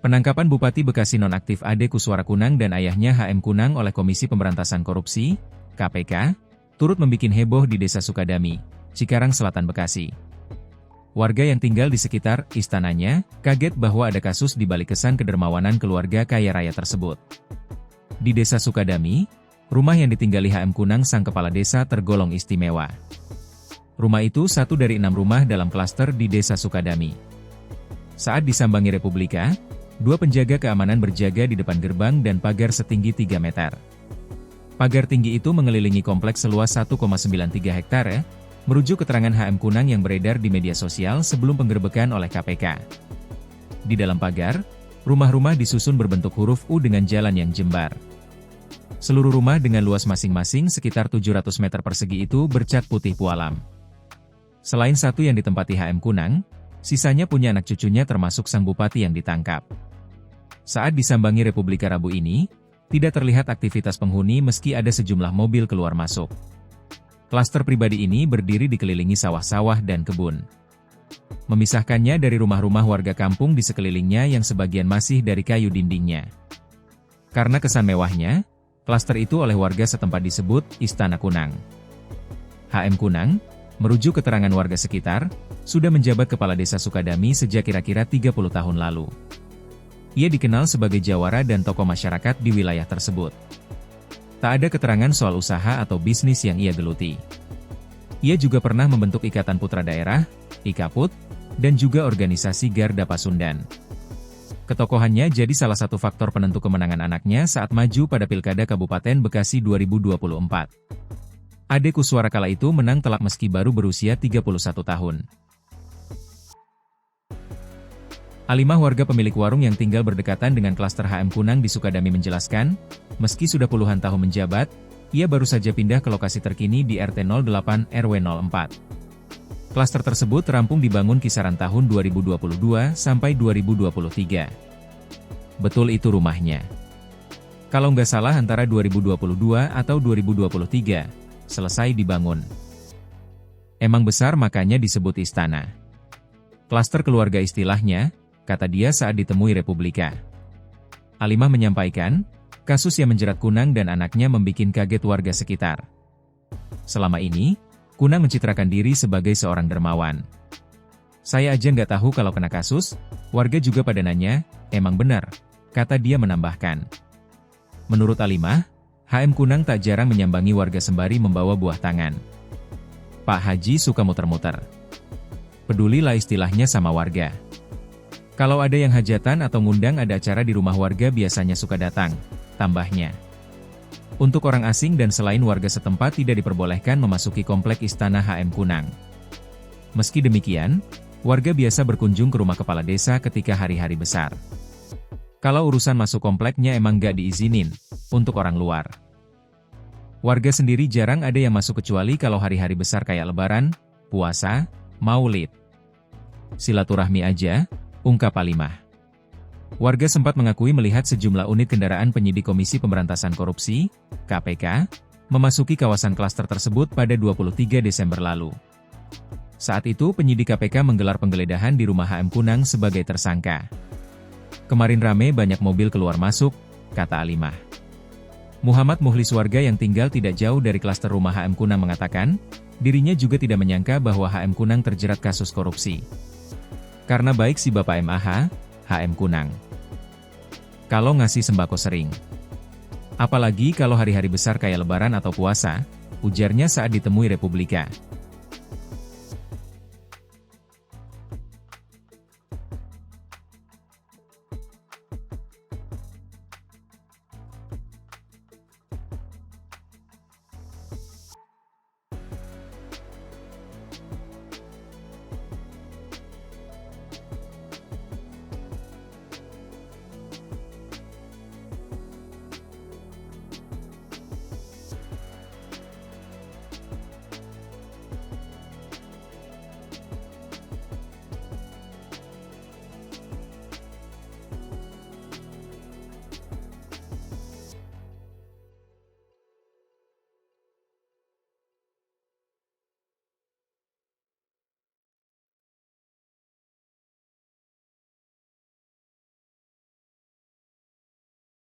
Penangkapan Bupati Bekasi nonaktif Ade Kuswara Kunang dan ayahnya HM Kunang oleh Komisi Pemberantasan Korupsi, KPK, turut membuat heboh di Desa Sukadami, Cikarang Selatan, Bekasi. Warga yang tinggal di sekitar istananya kaget bahwa ada kasus di balik kesan kedermawanan keluarga kaya raya tersebut. Di Desa Sukadami, rumah yang ditinggali HM Kunang sang kepala desa tergolong istimewa. Rumah itu satu dari 6 rumah dalam klaster di Desa Sukadami. Saat disambangi Republika, 2 penjaga keamanan berjaga di depan gerbang dan pagar setinggi 3 meter. Pagar tinggi itu mengelilingi kompleks seluas 1,93 hektare, merujuk keterangan HM Kunang yang beredar di media sosial sebelum penggerbekan oleh KPK. Di dalam pagar, rumah-rumah disusun berbentuk huruf U dengan jalan yang jembar. Seluruh rumah dengan luas masing-masing sekitar 700 meter persegi itu bercat putih pualam. Selain satu yang ditempati HM Kunang, sisanya punya anak cucunya termasuk sang bupati yang ditangkap. Saat disambangi Republika Rabu ini, tidak terlihat aktivitas penghuni meski ada sejumlah mobil keluar masuk. Klaster pribadi ini berdiri dikelilingi sawah-sawah dan kebun. Memisahkannya dari rumah-rumah warga kampung di sekelilingnya yang sebagian masih dari kayu dindingnya. Karena kesan mewahnya, klaster itu oleh warga setempat disebut Istana Kunang. HM Kunang, merujuk keterangan warga sekitar, sudah menjabat kepala desa Sukadami sejak kira-kira 30 tahun lalu. Ia dikenal sebagai jawara dan tokoh masyarakat di wilayah tersebut. Tak ada keterangan soal usaha atau bisnis yang ia geluti. Ia juga pernah membentuk Ikatan Putra Daerah, IKAPUT, dan juga organisasi Garda Pasundan. Ketokohannya jadi salah satu faktor penentu kemenangan anaknya saat maju pada Pilkada Kabupaten Bekasi 2024. Ade Kuswara kala itu menang telak meski baru berusia 31 tahun. Alimah, warga pemilik warung yang tinggal berdekatan dengan klaster HM Kunang di Sukadami, menjelaskan, meski sudah puluhan tahun menjabat, ia baru saja pindah ke lokasi terkini di RT 08 RW 04. Klaster tersebut rampung dibangun kisaran tahun 2022 sampai 2023. Betul itu rumahnya. Kalau nggak salah antara 2022 atau 2023, selesai dibangun. Emang besar makanya disebut istana. Klaster keluarga istilahnya, kata dia saat ditemui Republika. Alimah menyampaikan, kasus yang menjerat Kunang dan anaknya membuat kaget warga sekitar. Selama ini, Kunang mencitrakan diri sebagai seorang dermawan. Saya aja nggak tahu kalau kena kasus, warga juga pada nanya, emang benar, kata dia menambahkan. Menurut Alimah, HM Kunang tak jarang menyambangi warga sembari membawa buah tangan. Pak Haji suka muter-muter. Pedulilah istilahnya sama warga. Kalau ada yang hajatan atau ngundang ada acara di rumah warga biasanya suka datang, tambahnya. Untuk orang asing dan selain warga setempat tidak diperbolehkan memasuki komplek Istana HM Kunang. Meski demikian, warga biasa berkunjung ke rumah kepala desa ketika hari-hari besar. Kalau urusan masuk kompleknya emang nggak diizinin, untuk orang luar. Warga sendiri jarang ada yang masuk kecuali kalau hari-hari besar kayak Lebaran, puasa, Maulid. Silaturahmi aja, ungkap Alimah. Warga sempat mengakui melihat sejumlah unit kendaraan penyidik Komisi Pemberantasan Korupsi, KPK, memasuki kawasan klaster tersebut pada 23 Desember lalu. Saat itu penyidik KPK menggelar penggeledahan di rumah HM Kunang sebagai tersangka. Kemarin rame banyak mobil keluar masuk, kata Alimah. Muhammad Muhlis, warga yang tinggal tidak jauh dari klaster rumah HM Kunang, mengatakan, dirinya juga tidak menyangka bahwa HM Kunang terjerat kasus korupsi. Karena baik si Bapak MAH, HM Kunang. Kalau ngasih sembako sering. Apalagi kalau hari-hari besar kayak Lebaran atau puasa, ujarnya saat ditemui Republika.